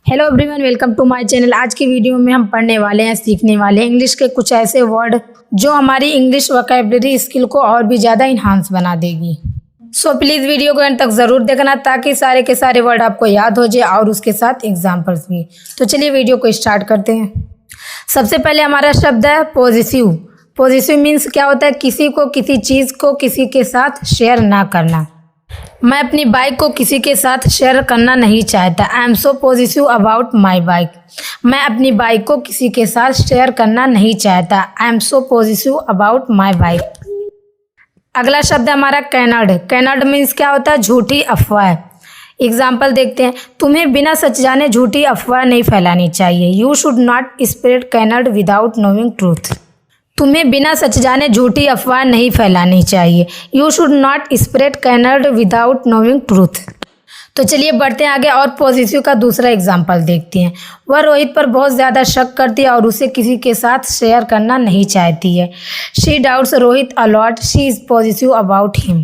Hello everyone, welcome to my channel. आज की video में हम पढ़ने वाले हैं, सीखने वाले हैं इंग्लिश के कुछ ऐसे वर्ड जो हमारी इंग्लिश वोकैबुलरी स्किल को और भी ज़्यादा इन्हांस बना देगी। सो प्लीज़ वीडियो को एंड तक ज़रूर देखना ताकि सारे के सारे वर्ड आपको याद हो जाए और उसके साथ एग्जाम्पल्स भी। तो चलिए वीडियो को स्टार्ट करते हैं। सबसे पहले हमारा शब्द है पॉजिटिव। पॉजिटिव मीन्स क्या होता है? किसी को, किसी चीज़ को किसी के साथ शेयर ना करना। मैं अपनी बाइक को किसी के साथ शेयर करना नहीं चाहता। आई am so positive about my bike. मैं अपनी बाइक को किसी के साथ शेयर करना नहीं चाहता। आई am so positive about my bike. अगला शब्द है हमारा कैनड। कैनड मीन्स क्या होता है? झूठी अफवाह। एग्जाम्पल देखते हैं। तुम्हें बिना सच जाने झूठी अफवाह नहीं फैलानी चाहिए। You should not spread canard without knowing truth. तुम्हें बिना सच जाने झूठी अफवाह नहीं फैलानी चाहिए। You should not spread canard without knowing truth. तो चलिए बढ़ते हैं आगे और पॉजिटिव का दूसरा एग्जाम्पल देखते हैं। वह रोहित पर बहुत ज़्यादा शक करती है और उसे किसी के साथ शेयर करना नहीं चाहती है। She doubts Rohit a lot. She is positive about him.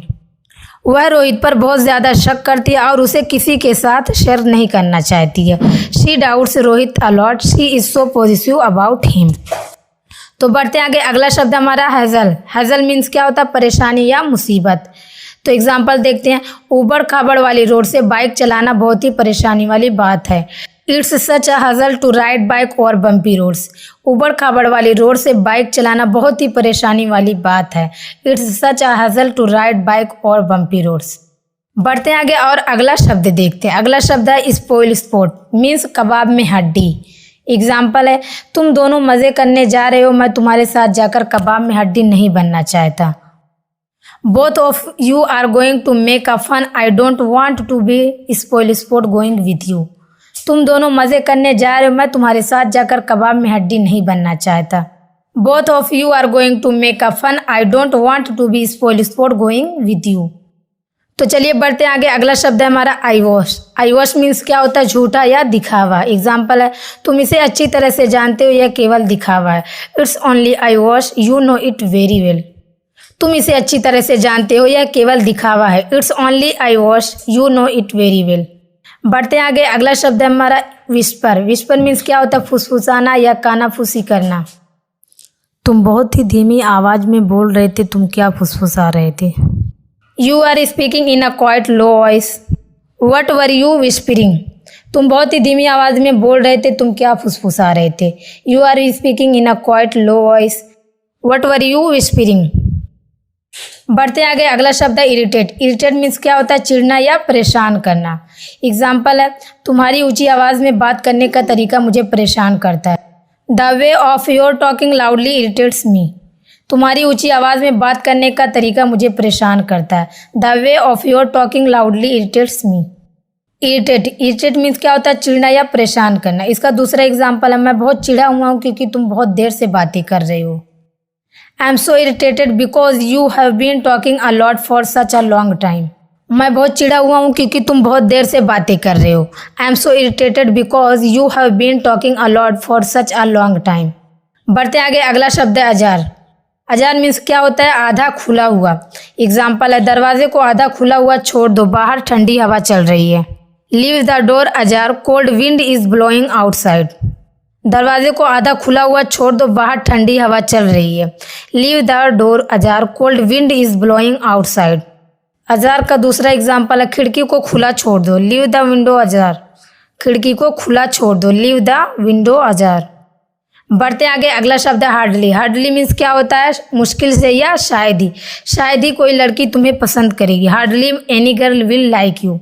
वह रोहित पर बहुत ज़्यादा शक करती है और उसे किसी के साथ शेयर नहीं करना चाहती है। She doubts Rohit a lot. She is so positive about him. तो बढ़ते आगे। अगला शब्द हमारा हैज़ल। हैज़ल मीन्स क्या होता है? परेशानी या मुसीबत। तो एग्जाम्पल देखते हैं। ऊबड़ खाबड़ वाली रोड से बाइक चलाना बहुत ही परेशानी वाली बात है। It's such a hassle to ride bike और बम्पी रोड्स। ऊबड़ खाबड़ वाली रोड से बाइक चलाना बहुत ही परेशानी वाली बात है। It's such a hassle to ride bike और बम्पी रोड्स। बढ़ते आगे और अगला शब्द देखते हैं। अगला शब्द है स्पॉइल स्पोर्ट। मीन्स कबाब में हड्डी। एग्जाम्पल है। तुम दोनों मज़े करने जा रहे हो, मैं तुम्हारे साथ जाकर कबाब में हड्डी नहीं बनना चाहता। Both of you are going to make a fun. I don't want to be spoil sport going with you. तुम दोनों मज़े करने जा रहे हो, मैं तुम्हारे साथ जाकर कबाब में हड्डी नहीं बनना चाहता। Both of you are going to make a fun. I don't want to be spoil sport going with you. तो चलिए बढ़ते हैं आगे। अगला शब्द है हमारा eye wash. Eye wash means क्या होता है? झूठा या दिखावा। एग्जाम्पल है। तुम इसे अच्छी तरह से जानते हो, यह केवल दिखावा है। It's only I wash. You know it very well. तुम इसे अच्छी तरह से जानते हो, यह केवल दिखावा है। It's only I wash. You know it very well. बढ़ते हैं आगे। अगला शब्द है हमारा विस्पर। विस्पर मीन्स क्या होता है? फुसफुसाना या कानाफूसी करना। तुम बहुत ही धीमी आवाज में बोल रहे थे, तुम क्या फुसफुसा रहे थे? You are speaking in a quite low voice. What were you whispering? तुम बहुत ही धीमी आवाज़ में बोल रहे थे, तुम क्या फुसफुसा रहे थे? You are speaking in a quite low voice. What were you whispering? बढ़ते आगे। अगला शब्द है इरिटेट। इरिटेट मीन्स क्या होता है? चिढ़ना या परेशान करना। एग्जाम्पल है। तुम्हारी ऊंची आवाज़ में बात करने का तरीका मुझे परेशान करता है। The way of your talking loudly irritates me. तुम्हारी ऊंची आवाज़ में बात करने का तरीका मुझे परेशान करता है। The way of your talking loudly irritates me. Irritate means क्या होता है? चिढ़ना या परेशान करना। इसका दूसरा एग्जाम्पल है। मैं बहुत चिढ़ा हुआ हूँ क्योंकि तुम बहुत देर से बातें कर रहे हो। I am so irritated because you have been talking a lot for such a long time. मैं बहुत चिढ़ा हुआ हूँ क्योंकि तुम बहुत देर से बातें कर रहे हो। I am so irritated because you have been talking a lot for such a long time. बढ़ते आगे। अगला शब्द है अजार। अजार मीन्स क्या होता है? आधा खुला हुआ। एग्जाम्पल है। दरवाजे को आधा खुला हुआ छोड़ दो, बाहर ठंडी हवा चल रही है। Leave the door ajar, cold wind is blowing outside. दरवाजे को आधा खुला हुआ छोड़ दो, बाहर ठंडी हवा चल रही है। Leave the door ajar, cold wind is blowing outside. Ajar का दूसरा एग्जाम्पल है। खिड़की को खुला छोड़ दो। Leave the window ajar. खिड़की को खुला छोड़ दो। Leave the window ajar. बढ़ते आगे। अगला शब्द है हार्डली। हार्डली मीन्स क्या होता है? मुश्किल से या शायद ही। शायद ही कोई लड़की तुम्हें पसंद करेगी। Hardly any girl will like you.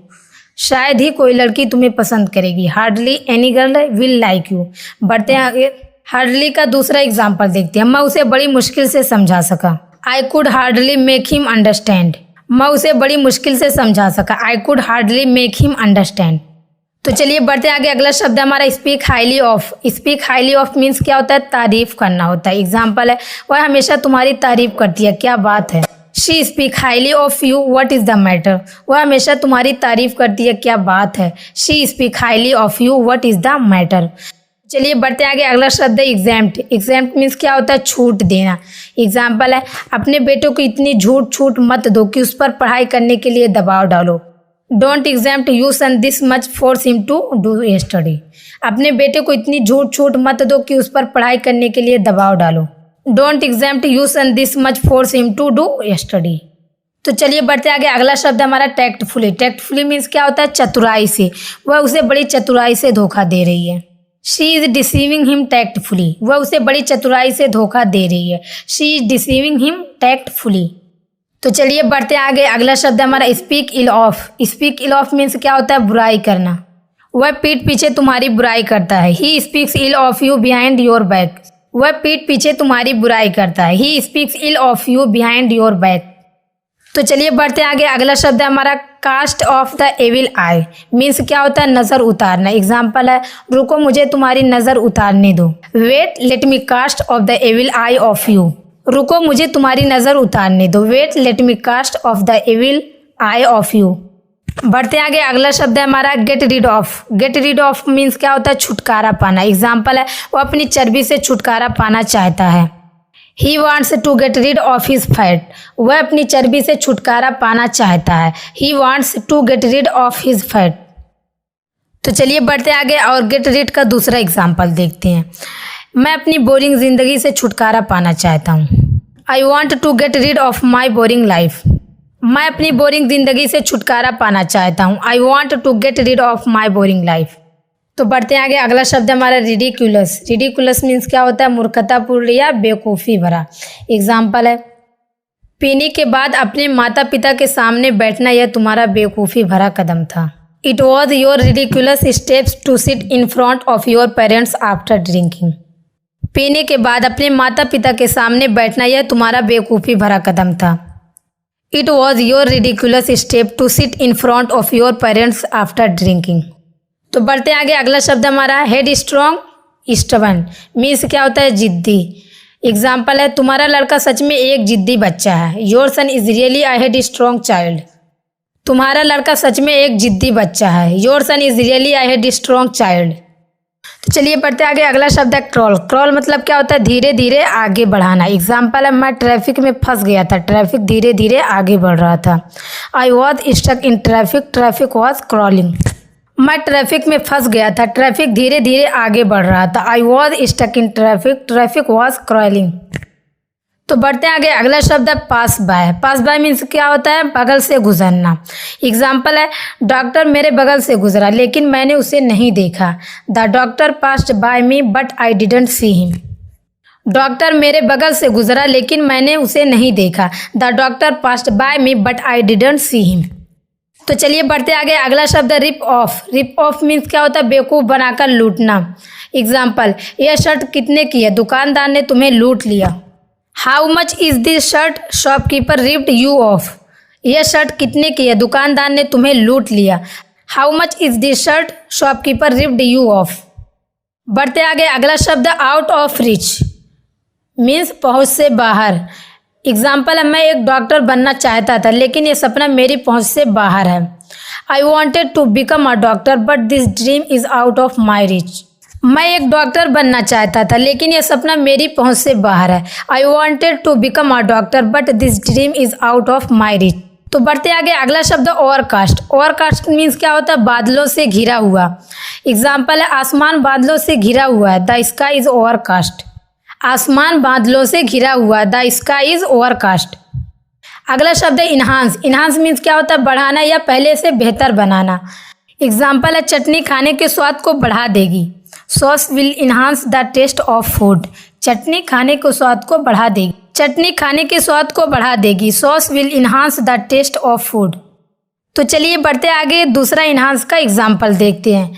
शायद ही कोई लड़की तुम्हें पसंद करेगी। Hardly any girl will like you. बढ़ते आगे। हार्डली का दूसरा एग्जाम्पल देखते हैं। मैं उसे बड़ी मुश्किल से समझा सका। I could hardly make him understand. मैं उसे बड़ी मुश्किल से समझा सका। I could hardly make him understand. तो चलिए बढ़ते आगे। अगला शब्द है हमारा speak highly of. Speak highly of means क्या होता है? तारीफ करना होता है। एग्जाम्पल है। वह हमेशा तुम्हारी तारीफ करती है, क्या बात है? She speak highly of you, what is the matter? वह हमेशा तुम्हारी तारीफ करती है, क्या बात है? She speak highly of you, what is the matter? चलिए बढ़ते आगे। अगला शब्द है एग्जैम्प्ट। एग्जैम्प्ट मीन्स क्या होता है? छूट देना। एग्जाम्पल है। अपने बेटे को इतनी छूट मत दो कि उस पर पढ़ाई करने के लिए दबाव डालो। Don't exempt you son this much force him to do study. अपने बेटे को इतनी झूठ छूट मत दो कि उस पर पढ़ाई करने के लिए दबाव डालो। Don't exempt you son this much force him to do study. तो चलिए बढ़ते आगे। अगला शब्द है हमारा टैक्टफुली। टैक्टफुली मीन्स क्या होता है? चतुराई से। वह उसे बड़ी चतुराई से धोखा दे रही है। She is deceiving him tactfully. वह उसे बड़ी चतुराई से धोखा दे रही है। She is deceiving him tactfully. तो चलिए बढ़ते आगे। अगला शब्द है हमारा speak ill of. Speak ill of means क्या होता है? बुराई करना। वह पीठ पीछे तुम्हारी बुराई करता है। He speaks ill of you behind your back. वह पीठ पीछे तुम्हारी बुराई करता है। He speaks ill of you behind your back. तो चलिए बढ़ते आगे। अगला शब्द है हमारा cast off the evil eye. Means क्या होता है? नजर उतारना। एग्जाम्पल है रुको मुझे तुम्हारी नजर उतारने दो। Wait let me cast off the evil eye of you. रुको मुझे तुम्हारी नजर उतारने दो। Wait let me cast off the evil eye of you. बढ़ते आगे। अगला शब्द है हमारा get rid of. Get rid of means क्या होता है? छुटकारा पाना। एग्जाम्पल है वो अपनी चर्बी से छुटकारा पाना चाहता है। He wants to get rid of his fat. वह अपनी चर्बी से छुटकारा पाना चाहता है। He wants to get rid of his fat. तो चलिए बढ़ते आगे और गेट रीड का दूसरा एग्जाम्पल देखते हैं। मैं अपनी बोरिंग जिंदगी से छुटकारा पाना चाहता हूँ। I want to get rid of my boring life. मैं अपनी बोरिंग जिंदगी से छुटकारा पाना चाहता हूँ। I want to get rid of my boring life. तो बढ़ते आगे। अगला शब्द हमारा रिडिकुलस। रिडिकुलस मीन्स क्या होता है? मूर्खतापूर्ण या बेवकूफ़ी भरा। एग्जाम्पल है पीने के बाद अपने माता पिता के सामने बैठना यह तुम्हारा बेवकूफ़ी भरा कदम था। It was your ridiculous steps to sit in front of your parents after drinking. पीने के बाद अपने माता पिता के सामने बैठना यह तुम्हारा बेवकूफ़ी भरा कदम था। It was your ridiculous step to sit in front of your parents after drinking. तो बढ़ते आगे। अगला शब्द हमारा हेड स्ट्रॉन्ग स्टबर्न। मीन्स क्या होता है? जिद्दी। एग्जाम्पल है तुम्हारा लड़का सच में एक जिद्दी बच्चा है। Your son is really a head strong child. तुम्हारा लड़का सच में एक जिद्दी बच्चा है। Your son is really a head strong child. तो चलिए बढ़ते आगे। अगला शब्द है क्रॉल। क्रॉल मतलब क्या होता है? धीरे धीरे आगे बढ़ाना। एग्जाम्पल है मैं ट्रैफिक में फंस गया था। ट्रैफिक धीरे धीरे आगे बढ़ रहा था। I was stuck in traffic. Traffic was crawling. मैं ट्रैफिक में फंस गया था। ट्रैफिक धीरे धीरे आगे बढ़ रहा था। I was stuck in traffic. Traffic was crawling. तो बढ़ते आगे। अगला शब्द है pass by. Pass by means क्या होता है? बगल से गुजरना। एग्जाम्पल है डॉक्टर मेरे बगल से गुजरा लेकिन मैंने उसे नहीं देखा। The doctor passed by me but I didn't see him. Doctor मेरे बगल से गुजरा लेकिन मैंने उसे नहीं देखा। The doctor passed by me but I didn't see him. तो चलिए बढ़ते आगे। अगला शब्द है rip off. Rip off means क्या होता है? बेवकूफ़ बनाकर लूटना। एग्जाम्पल यह शर्ट कितने की है? दुकानदार ने तुम्हें लूट लिया। How much is this shirt? Shopkeeper ripped you of. यह शर्ट कितने की है? दुकानदार ने तुम्हें लूट लिया। How much is this shirt? Shopkeeper ripped you of. बढ़ते आगे। अगला शब्द आउट ऑफ रीच मीन्स पहुंच से बाहर। एग्जाम्पल है मैं एक डॉक्टर बनना चाहता था लेकिन यह सपना मेरी पहुंच से बाहर है। I wanted to become a doctor but this dream is out of my reach. मैं एक डॉक्टर बनना चाहता था लेकिन यह सपना मेरी पहुंच से बाहर है। I wanted to become a doctor but this dream is out of my reach. तो बढ़ते आगे। अगला शब्द ओवरकास्ट। ओवरकास्ट मीन्स क्या होता है? बादलों से घिरा हुआ। एग्जाम्पल है आसमान बादलों से घिरा हुआ है। The sky is overcast. आसमान बादलों से घिरा हुआ। The sky is overcast. अगला शब्द है इन्हांस। इन्हांस मीन्स क्या होता है? बढ़ाना या पहले से बेहतर बनाना। एग्जाम्पल है चटनी खाने के स्वाद को बढ़ा देगी। Sauce will enhance the taste of food. चटनी खाने के स्वाद को बढ़ा देगी। चटनी खाने के स्वाद को बढ़ा देगी। Sauce will enhance the taste of food. तो चलिए बढ़ते आगे। दूसरा इन्हांस का एग्जाम्पल देखते हैं।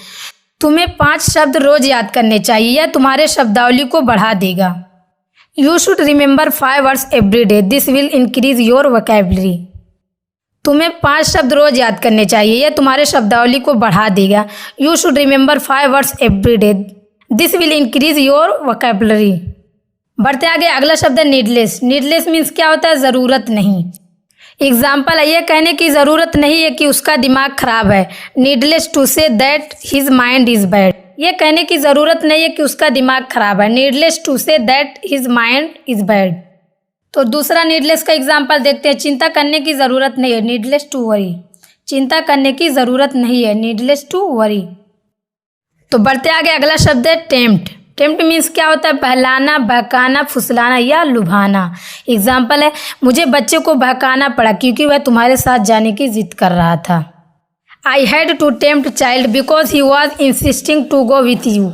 तुम्हें 5 शब्द रोज याद करने चाहिए। यह तुम्हारे शब्दावली को बढ़ा देगा। You should remember 5 words every day. This will increase your vocabulary. तुम्हें 5 शब्द रोज याद करने चाहिए। यह तुम्हारे शब्दावली को बढ़ा देगा। You should remember 5 words every day. This will increase your vocabulary. बढ़ते आगे। अगला शब्द है नीडलेस। नीडलेस मीन्स क्या होता है? ज़रूरत नहीं। एग्जाम्पल है यह कहने की ज़रूरत नहीं है कि उसका दिमाग खराब है। Needless to say that his mind is bad. यह कहने की ज़रूरत नहीं है कि उसका दिमाग खराब है। Needless to say that his mind is bad. तो दूसरा नीडलेस का एग्जाम्पल देखते हैं। चिंता करने की ज़रूरत नहीं है। Needless to worry. चिंता करने की ज़रूरत नहीं है, नीडलेस टू वरी। तो बढ़ते आगे, अगला शब्द है टेम्प्ट। टेम्प्ट मीन्स क्या होता है? बहलाना, बहकाना, फुसलाना या लुभाना। एग्जाम्पल है, मुझे बच्चे को बहकाना पड़ा क्योंकि वह तुम्हारे साथ जाने की जिद कर रहा था। I had to tempt child because he was insisting to go with you.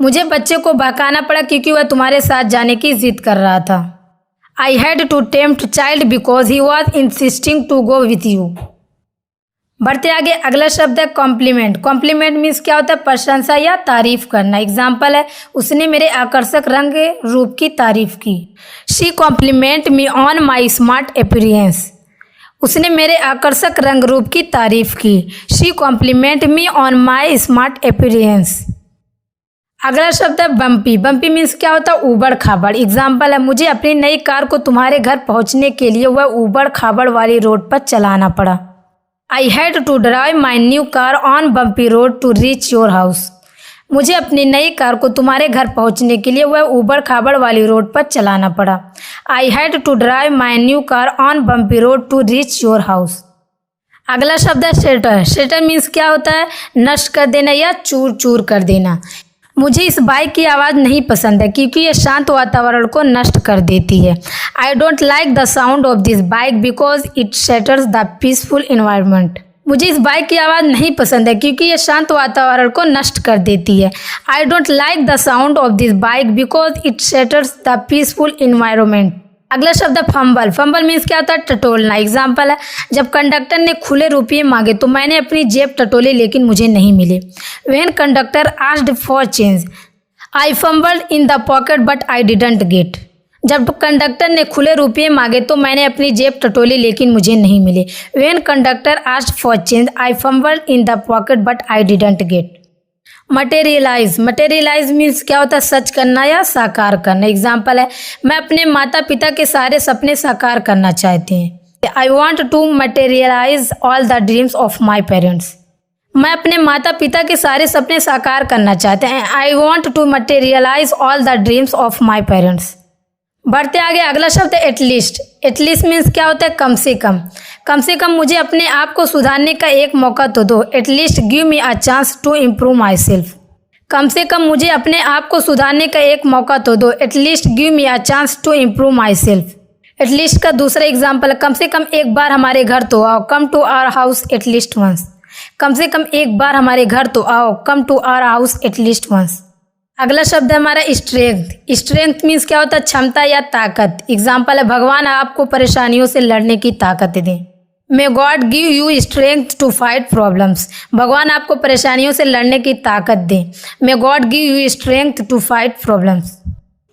मुझे बच्चे को बहकाना पड़ा क्योंकि वह तुम्हारे साथ जाने की जिद कर रहा था। I had to tempt child because he was insisting to go with you. बढ़ते आगे, अगला शब्द है कॉम्प्लीमेंट। कॉम्प्लीमेंट मीन्स क्या होता है? प्रशंसा या तारीफ करना। एग्जाम्पल है, उसने मेरे आकर्षक रंग रूप की तारीफ की। She compliment me on my smart appearance. उसने मेरे आकर्षक रंग रूप की तारीफ की। She compliment me on my smart appearance. अगला शब्द है बम्पी। बम्पी मीन्स क्या होता है? ऊबड़ खाबड़। एग्जाम्पल है, मुझे अपनी नई कार को तुम्हारे घर पहुंचने के लिए वह ऊबड़ खाबड़ वाली रोड पर चलाना पड़ा। I had to drive my new car on bumpy road to reach your house. मुझे अपनी नई कार को तुम्हारे घर पहुंचने के लिए वह ऊबड़ खाबड़ वाली रोड पर चलाना पड़ा। I had to drive my new car on bumpy road to reach your house. अगला शब्द है शेटर। शेटर मीन्स क्या होता है? नष्ट कर देना या चूर चूर कर देना। मुझे इस बाइक की आवाज़ नहीं पसंद है क्योंकि यह शांत वातावरण को नष्ट कर देती है। I don't like the sound of this bike because it shatters the peaceful environment. मुझे इस बाइक की आवाज़ नहीं पसंद है क्योंकि यह शांत वातावरण को नष्ट कर देती है। I don't like the sound of this bike because it shatters the peaceful environment. अगला शब्द है फंबल। फंबल मीन्स क्या होता है? टटोलना। एग्जाम्पल है, जब कंडक्टर ने खुले रुपये मांगे तो मैंने अपनी जेब टटोली लेकिन मुझे नहीं मिले। When conductor asked for change I fumbled in the pocket but I didn't gate. जब कंडक्टर ने खुले रुपये मांगे तो मैंने अपनी जेब टटोली लेकिन मुझे नहीं मिले। When conductor asked for change I fumbled in the pocket but I didn't get. Materialise. Materialise means क्या होता है? सच करना या साकार करना। एग्जाम्पल है, मैं अपने माता पिता के सारे सपने साकार करना चाहते हैं। I want to materialise all the dreams of my parents. मैं अपने माता पिता के सारे सपने साकार करना चाहते हैं। I want to materialise all the dreams of my parents. बढ़ते आगे, अगला शब्द है एटलीस्ट। एटलीस्ट मीन्स क्या होता है? कम से कम। कम से कम मुझे अपने आप को सुधारने का एक मौका तो दो। At least give me a chance to improve myself. कम से कम मुझे अपने आप को सुधारने का एक मौका तो दो। At least give me a chance to improve myself. At least का दूसरा एग्जाम्पल है, कम से कम एक बार हमारे घर तो आओ। Come to our house at least once. कम से कम एक बार हमारे घर तो आओ। Come to our house at least once. अगला शब्द है हमारा स्ट्रेंथ। स्ट्रेंथ मीन्स क्या होता है? क्षमता या ताकत। एग्जाम्पल है, भगवान आपको परेशानियों से लड़ने की ताकत दें। May God give you strength to fight problems. भगवान आपको परेशानियों से लड़ने की ताकत दें। May God give you strength to fight problems.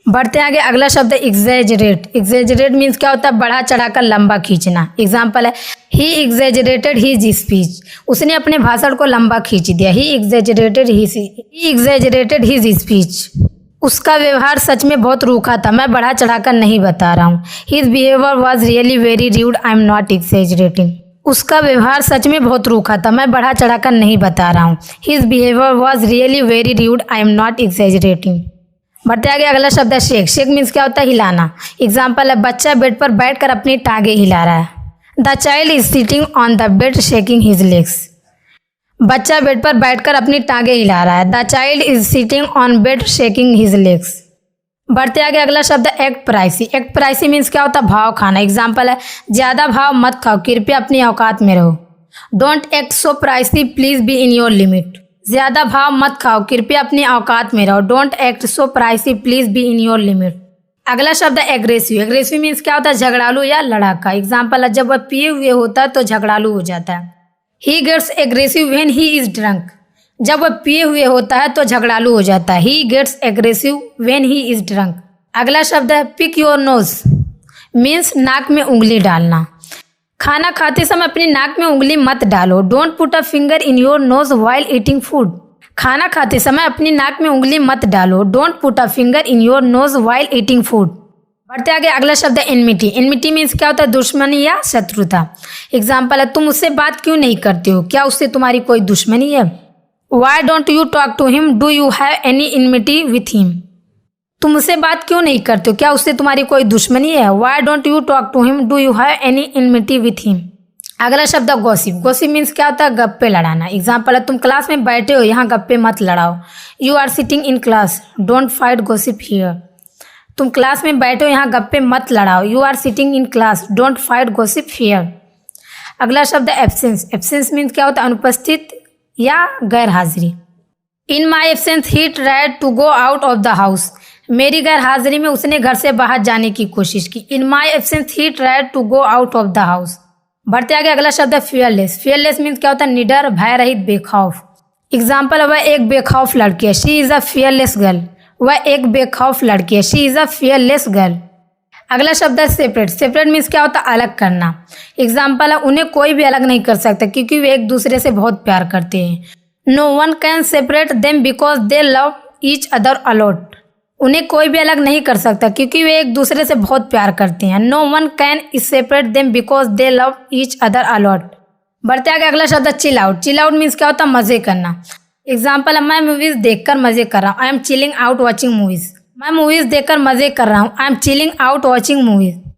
बढ़ते आगे, अगला शब्द है एग्जेजरेट। एग्जेजरेट मीन्स क्या होता है? बढ़ा चढ़ाकर लंबा खींचना। एग्जाम्पल है, ही एग्जेजरेटेड हिज स्पीच। उसने अपने भाषण को लंबा खींच दिया। ही एग्जेजरेटेड हिज स्पीच। उसका व्यवहार सच में बहुत रूखा था, मैं बढ़ा चढ़ाकर नहीं बता रहा हूँ। His behaviour was really very rude, I am not exaggerating. उसका व्यवहार सच में बहुत रूखा था, मैं बढ़ा चढ़ाकर नहीं बता रहा हूँ। His behaviour was really very rude, I am not exaggerating. बढ़ते आगे, अगला शब्द है शेक। शेक मीन्स क्या होता है? हिलाना। एग्जाम्पल है, बच्चा बेड पर बैठकर अपनी टांगे हिला रहा है। The child is sitting on the bed shaking his legs. बच्चा बेड पर बैठकर अपनी टांगे हिला रहा है। The child is sitting on bed shaking his legs. बढ़ते आगे, अगला शब्द है act pricey. Act pricey means क्या होता है? भाव खाना। एग्जाम्पल है, ज्यादा भाव मत खाओ, कृपया अपनी औकात में रहो। Don't act so pricey, please be in your limit. ज्यादा भाव मत खाओ, कृपया अपनी औकात में रहो। Don't act so pricey, please be in your limit. अगला शब्द है एग्रेसिव। एग्रेसिव मीन्स क्या होता है? झगड़ालू या लड़ाका। एग्जाम्पल है, जब वह पिए हुए होता है तो झगड़ालू हो जाता है। He gets aggressive when he is drunk. जब वह पिए हुए होता है तो झगड़ालू हो जाता है। He gets aggressive when he is drunk. अगला शब्द है पिक योर नोज। मीन्स नाक में उंगली डालना। खाना खाते समय अपनी नाक में उंगली मत डालो। Don't put a finger in your nose while eating food. खाना खाते समय अपनी नाक में उंगली मत डालो। Don't put a finger in your nose while eating food. बढ़ते आगे, अगला शब्द है एनमिटी। एनमिटी मीन्स क्या होता है? दुश्मनी या शत्रुता। एग्जाम्पल है, तुम उससे बात क्यों नहीं करते हो? क्या उससे तुम्हारी कोई दुश्मनी है? Why don't you talk to him, do you have any enmity with him. तुम उससे बात क्यों नहीं करते हो? क्या उससे तुम्हारी कोई दुश्मनी है? Why don't you talk to him, do you have any enmity with him. अगला शब्द है गॉसिप। गॉसिप मीन्स क्या होता है, गप्पे लड़ाना। एग्जाम्पल है, तुम क्लास में बैठे हो, यहाँ गप्पे मत लड़ाओ। You are sitting in class, don't fight gossip here. तुम क्लास में बैठे हो, यहाँ गप्पे मत लड़ाओ। You are sitting in class, don't fight gossip here. अगला शब्द है एब्सेंस। एब्सेंस मीन्स क्या होता है, अनुपस्थित या गैर हाजिरी। In my absence he tried to go out of the house. मेरी गैर हाजिरी में उसने घर से बाहर जाने की कोशिश की। In my absence he tried to go out of the house. बढ़ते आगे अगला शब्द है फियरलेस। फियरलेस मीन्स क्या होता है, निडर, भय रहित, बेखौफ। एग्जाम्पल है, वह एक बेखौफ लड़की है। She is a fearless girl. वह एक बेखौफ लड़की है। She is a fearless girl. अगला शब्द है सेपरेट। सेपरेट मीन्स क्या होता है, अलग करना। एग्जाम्पल है, उन्हें कोई भी अलग नहीं कर सकता क्योंकि वे एक दूसरे से बहुत प्यार करते हैं। No one can separate them because they love each other a lot. उन्हें कोई भी अलग नहीं कर सकता क्योंकि वे एक दूसरे से बहुत प्यार करते हैं। No one can separate them because they love each other a lot. बढ़ते आगे अगला शब्द है chill out. Chill out means क्या होता है, मजे करना। एग्जाम्पल है, मैं मूवीज देखकर मजे कर रहा हूँ। I am chilling out watching movies. मैं मूवीज देखकर मजे कर रहा हूँ। I am chilling out watching movies.